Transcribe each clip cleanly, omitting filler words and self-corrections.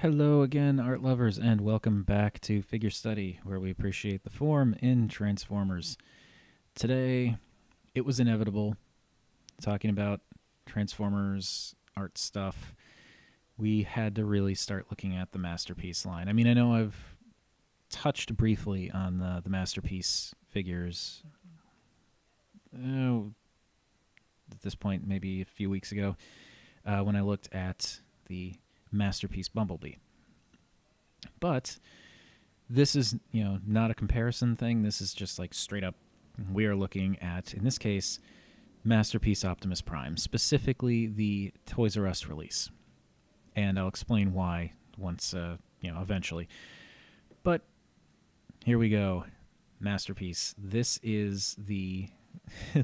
Hello again, art lovers, and welcome back to Figure Study, where we appreciate the form in Transformers. Today, it was inevitable, talking about Transformers art stuff. We had to really start looking at the Masterpiece line. I mean, I know I've touched briefly on the Masterpiece figures at this point, maybe a few weeks ago, when I looked at the Masterpiece Bumblebee. But this is, not a comparison thing. This is just like straight up, we are looking at, in this case, Masterpiece Optimus Prime, specifically the Toys R Us release. And I'll explain why once, eventually. But here we go. Masterpiece. This is the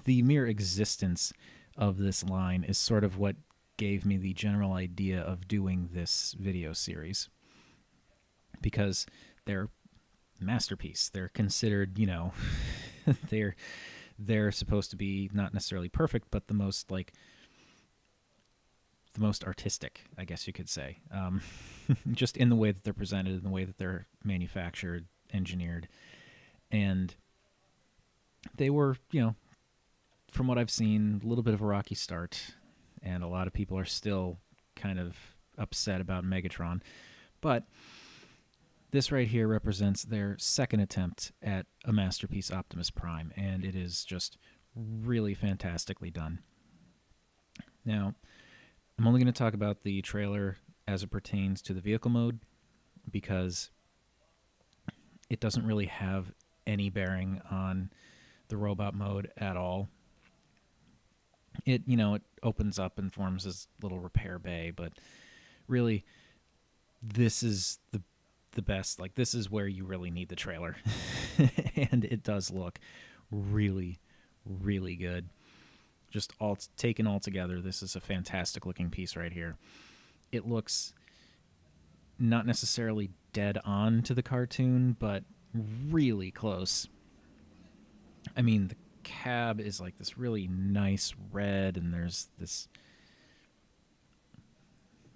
the mere existence of this line is sort of what gave me the general idea of doing this video series, because they're masterpiece. They're considered, they're supposed to be not necessarily perfect, but the most artistic, I guess you could say, just in the way that they're presented, in the way that they're manufactured, engineered, and they were, from what I've seen, a little bit of a rocky start, and a lot of people are still kind of upset about Megatron. But this right here represents their second attempt at a Masterpiece Optimus Prime, and it is just really fantastically done. Now, I'm only going to talk about the trailer as it pertains to the vehicle mode, because it doesn't really have any bearing on the robot mode at all. It opens up and forms this little repair bay, but really, this is the best. Like, this is where you really need the trailer. And it does look really, really good. Just all taken all together, this is a fantastic looking piece right here. It looks not necessarily dead on to the cartoon, but really close. I mean, the cab is like this really nice red, and there's this,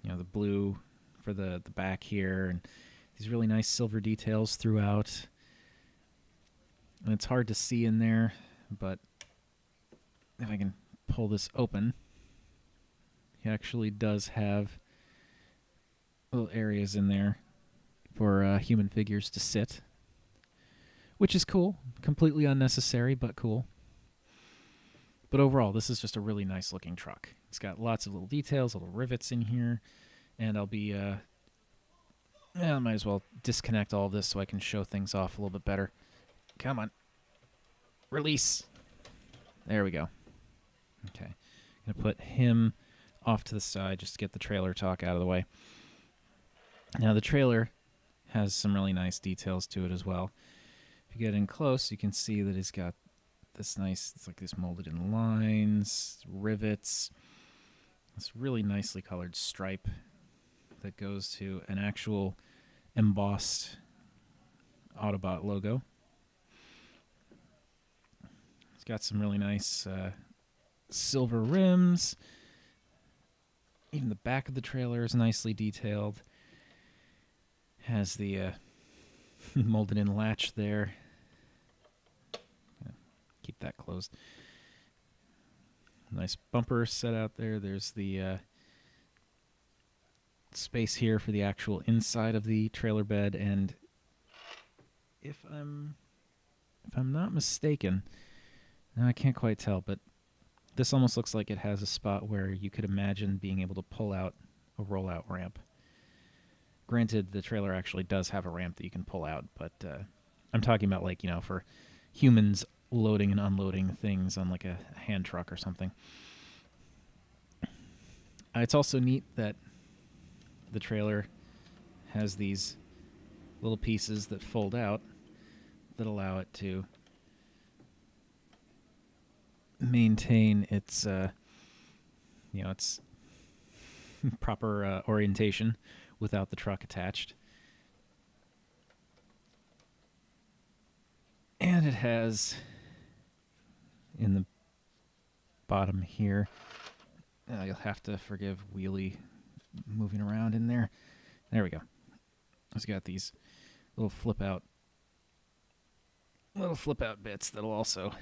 the blue for the back here, and these really nice silver details throughout. And it's hard to see in there, but if I can pull this open, he actually does have little areas in there for human figures to sit, which is cool. Completely unnecessary, but cool. But overall, this is just a really nice looking truck. It's got lots of little details, little rivets in here, and I'll be, I might as well disconnect all of this so I can show things off a little bit better. Come on. Release. There we go. Okay. I'm going to put him off to the side just to get the trailer talk out of the way. Now, the trailer has some really nice details to it as well. If you get in close, you can see that he's got this nice, it's like this molded in lines, rivets, this really nicely colored stripe that goes to an actual embossed Autobot logo. It's got some really nice silver rims. Even the back of the trailer is nicely detailed. Has the molded in latch there. Keep that closed. Nice bumper set out there. There's the space here for the actual inside of the trailer bed, and if I'm not mistaken, now I can't quite tell, but this almost looks like it has a spot where you could imagine being able to pull out a rollout ramp. Granted, the trailer actually does have a ramp that you can pull out, but I'm talking about, like, for humans loading and unloading things on like a hand truck or something. It's also neat that the trailer has these little pieces that fold out that allow it to maintain its its proper orientation without the truck attached. And it has, in the bottom here, you'll have to forgive Wheelie moving around in there. There we go. It's got these little flip out bits that'll also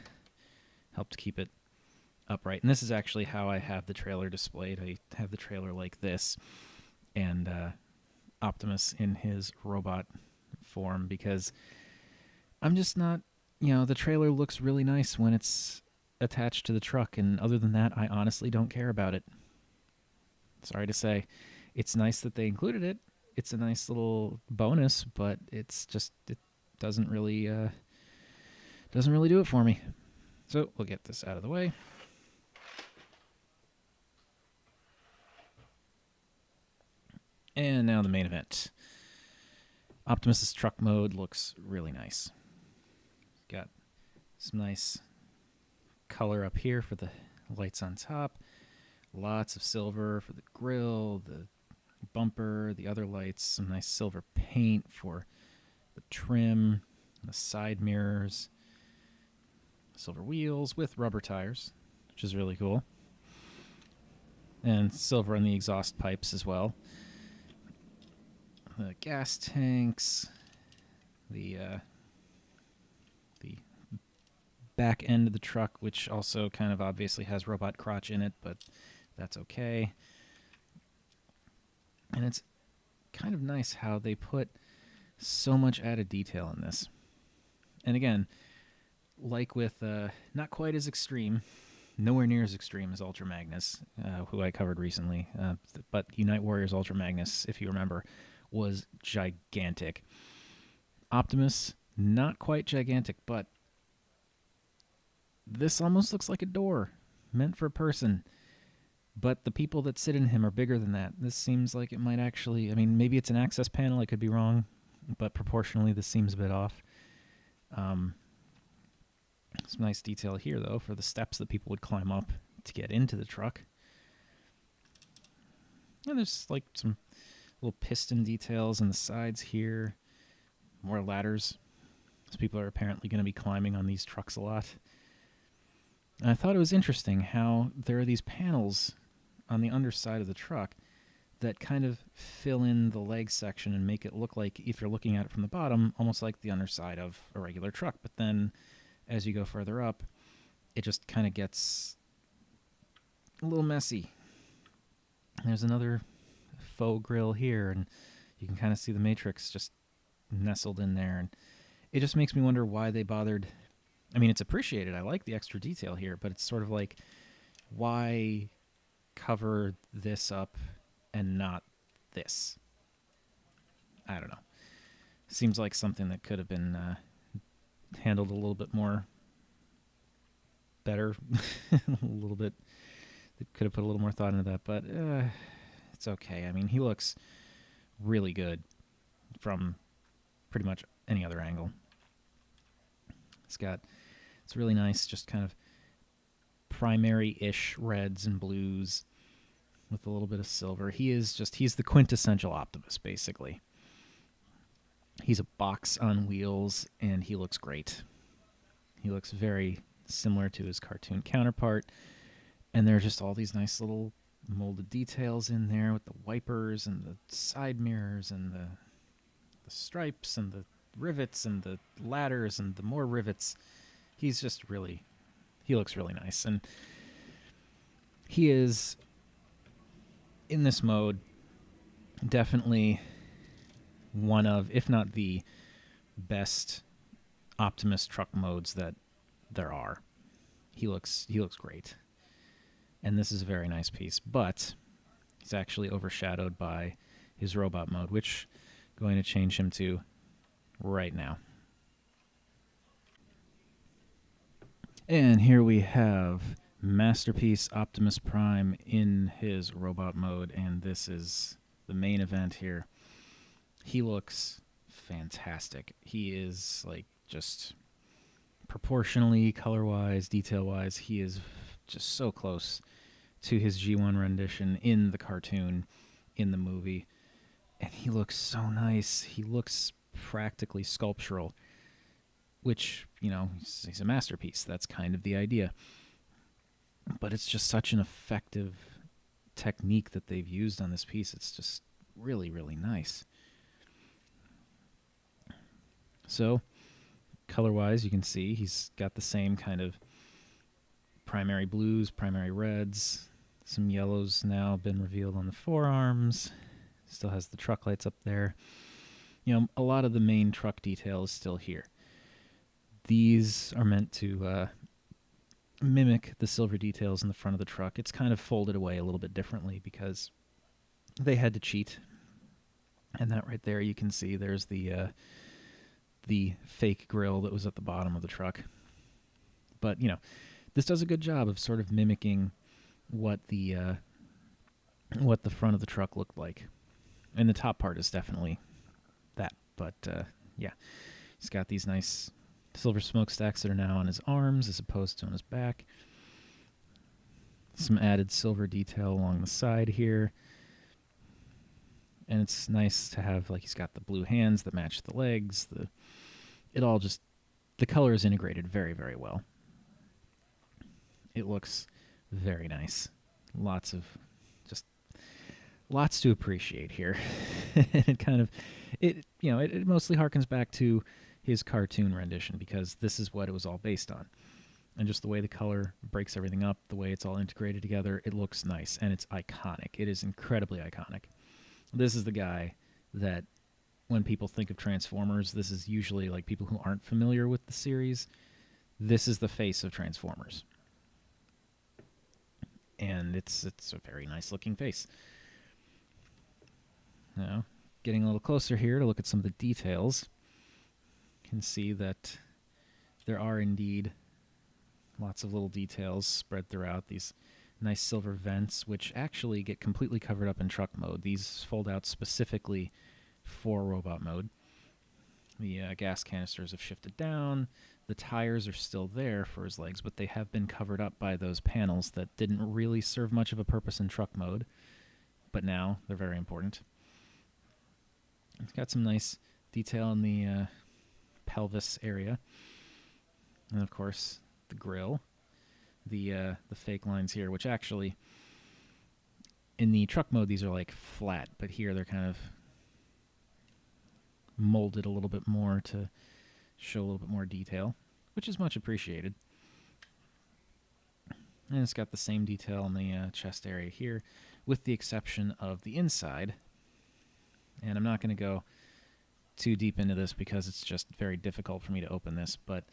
help to keep it upright. And this is actually how I have the trailer displayed. I have the trailer like this, and Optimus in his robot form, because I'm just not, the trailer looks really nice when it's attached to the truck, and other than that, I honestly don't care about it. Sorry to say. It's nice that they included it. It's a nice little bonus, but it doesn't really do it for me. So we'll get this out of the way. And now the main event. Optimus's truck mode looks really nice. Got some nice color up here for the lights on top. Lots of silver for the grill, the bumper, the other lights. Some nice silver paint for the trim, the side mirrors. Silver wheels with rubber tires, which is really cool. And silver on the exhaust pipes as well. The gas tanks, the back end of the truck, which also kind of obviously has robot crotch in it, but that's okay. And it's kind of nice how they put so much added detail in this. And again, like with not quite as extreme, nowhere near as extreme as Ultra Magnus, who I covered recently, but Unite Warriors Ultra Magnus, if you remember, was gigantic. Optimus, not quite gigantic, but this almost looks like a door meant for a person. But the people that sit in him are bigger than that. This seems like it might actually, maybe it's an access panel, I could be wrong, but proportionally this seems a bit off. Some nice detail here, though, for the steps that people would climb up to get into the truck. And there's like some little piston details on the sides here. More ladders. So people are apparently going to be climbing on these trucks a lot. And I thought it was interesting how there are these panels on the underside of the truck that kind of fill in the leg section and make it look like, if you're looking at it from the bottom, almost like the underside of a regular truck. But then as you go further up, it just kind of gets a little messy. There's another faux grill here, and you can kind of see the matrix just nestled in there, and it just makes me wonder why they bothered. It's appreciated. I like the extra detail here, but it's sort of like, why cover this up and not this? I don't know. Seems like something that could have been handled a little bit more better. A little bit. They could have put a little more thought into that, but it's okay. He looks really good from pretty much any other angle. It's really nice, just kind of primary-ish reds and blues with a little bit of silver. He's the quintessential Optimus, basically. He's a box on wheels, and he looks great. He looks very similar to his cartoon counterpart, and there are just all these nice little molded details in there with the wipers and the side mirrors and the stripes and the rivets and the ladders and the more rivets. He looks really nice, and he is, in this mode, definitely one of, if not the best Optimus truck modes that there are. He looks great. And this is a very nice piece, but he's actually overshadowed by his robot mode, which I'm going to change him to right now. And here we have Masterpiece Optimus Prime in his robot mode, and this is the main event here. He looks fantastic. He is, just proportionally, color-wise, detail-wise, he is just so close to his G1 rendition in the cartoon, in the movie. And he looks so nice. He looks practically sculptural, which, he's a masterpiece. That's kind of the idea. But it's just such an effective technique that they've used on this piece. It's just really, really nice. So, color-wise, you can see he's got the same kind of primary blues, primary reds. Some yellows now been revealed on the forearms. Still has the truck lights up there. You know, a lot of the main truck detail is still here. These are meant to mimic the silver details in the front of the truck. It's kind of folded away a little bit differently because they had to cheat. And that right there, you can see there's the fake grill that was at the bottom of the truck. But, you know, this does a good job of sort of mimicking what the front of the truck looked like. And the top part is definitely that. But, yeah, he's got these nice silver smokestacks that are now on his arms as opposed to on his back. Some added silver detail along the side here. And it's nice to have, like, he's got the blue hands that match the legs. The color is integrated very, very well. It looks very nice. Lots to appreciate here. It mostly harkens back to his cartoon rendition because this is what it was all based on. And just the way the color breaks everything up, the way it's all integrated together, it looks nice and it's iconic. It is incredibly iconic. This is the guy that when people think of Transformers, this is usually like people who aren't familiar with the series. This is the face of Transformers. And it's a very nice looking face. Now, getting a little closer here to look at some of the details, you can see that there are indeed lots of little details spread throughout these nice silver vents, which actually get completely covered up in truck mode. These fold out specifically for robot mode. The gas canisters have shifted down. The tires are still there for his legs, but they have been covered up by those panels that didn't really serve much of a purpose in truck mode, but now they're very important. It's got some nice detail in the pelvis area. And of course, the grill. The fake lines here, which actually, in the truck mode, these are like flat, but here they're kind of molded a little bit more to show a little bit more detail, which is much appreciated. And it's got the same detail in the chest area here, with the exception of the inside. And I'm not going to go too deep into this because it's just very difficult for me to open this, but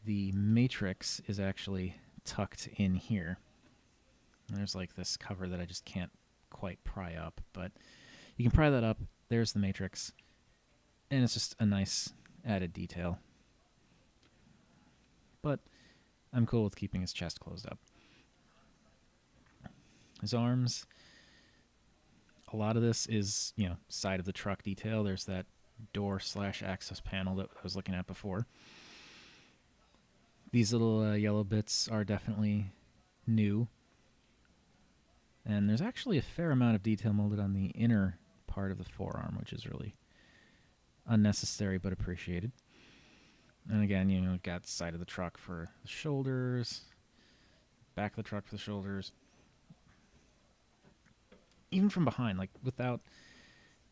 the matrix is actually tucked in here. And there's like this cover that I just can't quite pry up, but you can pry that up. There's the matrix, and it's just a nice added detail. But I'm cool with keeping his chest closed up. His arms, a lot of this is, side of the truck detail. There's that door/access panel that I was looking at before. These little yellow bits are definitely new. And there's actually a fair amount of detail molded on the inner part of the forearm, which is really unnecessary but appreciated. And again, we've got side of the truck for the shoulders, back of the truck for the shoulders. Even from behind,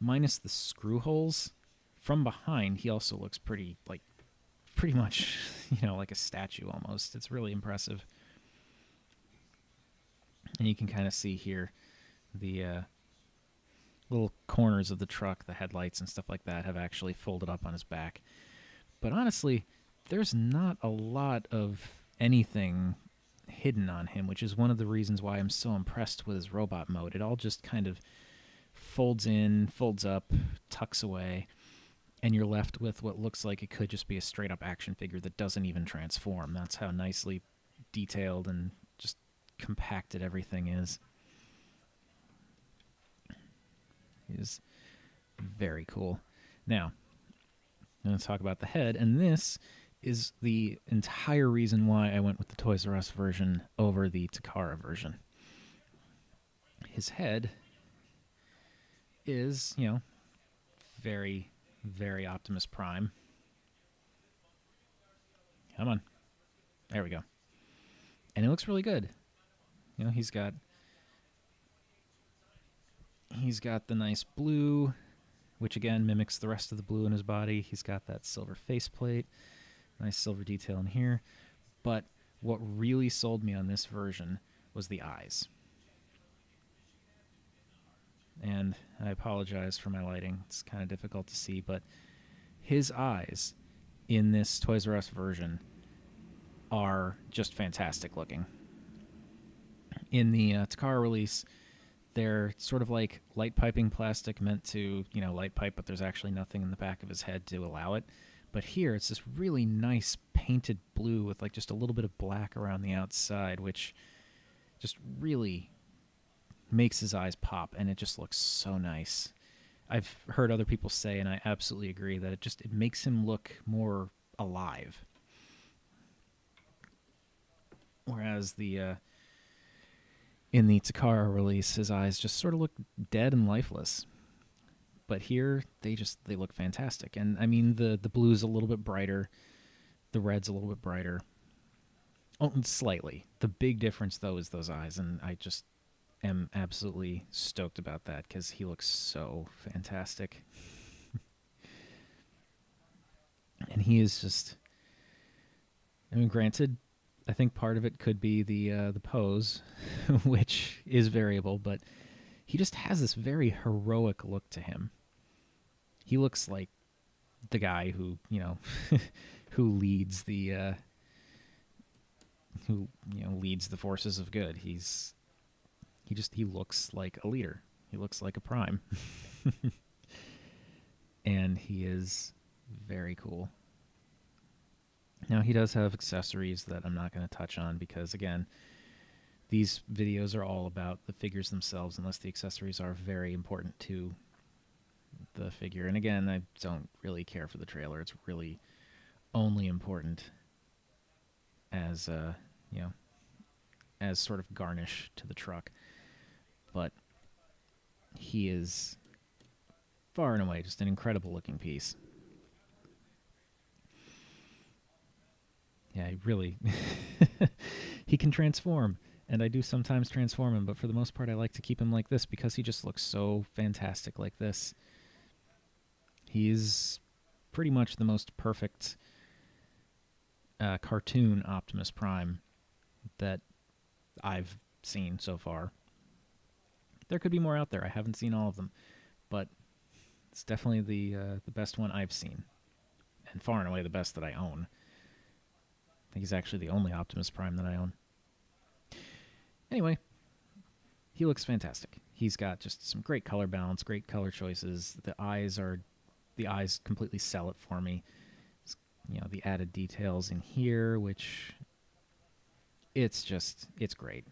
minus the screw holes, from behind he also looks pretty much, like a statue almost. It's really impressive. And you can kind of see here the little corners of the truck, the headlights and stuff like that have actually folded up on his back. But honestly, there's not a lot of anything hidden on him, which is one of the reasons why I'm so impressed with his robot mode. It all just kind of folds in, folds up, tucks away, and you're left with what looks like it could just be a straight-up action figure that doesn't even transform. That's how nicely detailed and just compacted everything is. It is very cool. Now, I'm going to talk about the head, and this is the entire reason why I went with the Toys R Us version over the Takara version. His head is, very, very Optimus Prime. Come on. There we go. And it looks really good. He's got the nice blue which again mimics the rest of the blue in his body. He's got that silver faceplate, nice silver detail in here. But what really sold me on this version was the eyes. And I apologize for my lighting. It's kind of difficult to see, but his eyes in this Toys R Us version are just fantastic looking. In the Takara release, they're sort of like light piping plastic meant to, light pipe, but there's actually nothing in the back of his head to allow it. But here, it's this really nice painted blue with like just a little bit of black around the outside, which just really makes his eyes pop, and it just looks so nice. I've heard other people say, and I absolutely agree, that it makes him look more alive. Whereas in the Takara release, his eyes just sort of look dead and lifeless. But here, they look fantastic. And I mean, the blue's a little bit brighter, the red's a little bit brighter. Oh, slightly. The big difference, though, is those eyes, and I just am absolutely stoked about that because he looks so fantastic. And he is just, I mean, granted, I think part of it could be the pose, which is variable, but he just has this very heroic look to him. He looks like the guy who, who leads the leads the forces of good. He looks like a leader. He looks like a prime. And he is very cool. Now, he does have accessories that I'm not going to touch on because, again, these videos are all about the figures themselves, unless the accessories are very important to the figure. And again, I don't really care for the trailer. It's really only important as, as sort of garnish to the truck. But he is far and away just an incredible looking piece. Yeah, he really... he can transform, and I do sometimes transform him, but for the most part I like to keep him like this because he just looks so fantastic like this. He's pretty much the most perfect cartoon Optimus Prime that I've seen so far. There could be more out there. I haven't seen all of them, but it's definitely the best one I've seen, and far and away the best that I own. I think he's actually the only Optimus Prime that I own. Anyway, he looks fantastic. He's got just some great color balance, great color choices. The eyes completely sell it for me. The added details in here, which it's great.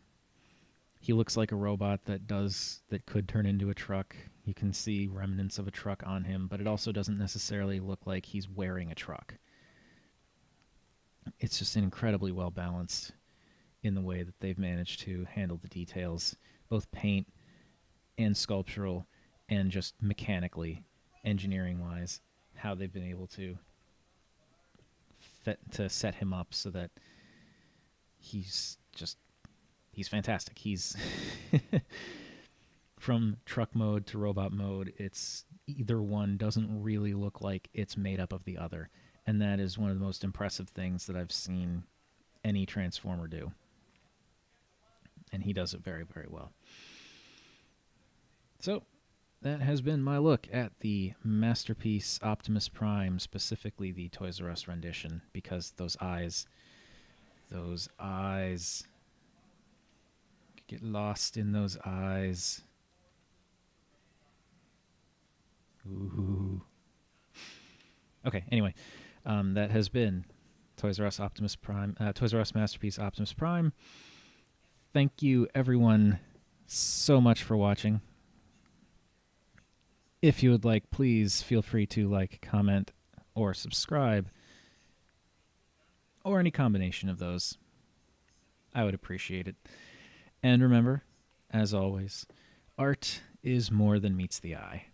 He looks like a robot that could turn into a truck. You can see remnants of a truck on him, but it also doesn't necessarily look like he's wearing a truck. It's just incredibly well balanced in the way that they've managed to handle the details, both paint and sculptural and just mechanically, engineering-wise, how they've been able to set him up so that he's fantastic. He's from truck mode to robot mode, it's either one doesn't really look like it's made up of the other. And that is one of the most impressive things that I've seen any Transformer do. And he does it very, very well. So, that has been my look at the Masterpiece Optimus Prime, specifically the Toys R Us rendition, because those eyes, get lost in those eyes. Ooh. Okay, anyway. That has been Toys R Us Optimus Prime, Toys R Us Masterpiece Optimus Prime. Thank you, everyone, so much for watching. If you would like, please feel free to like, comment, or subscribe, or any combination of those. I would appreciate it. And remember, as always, art is more than meets the eye.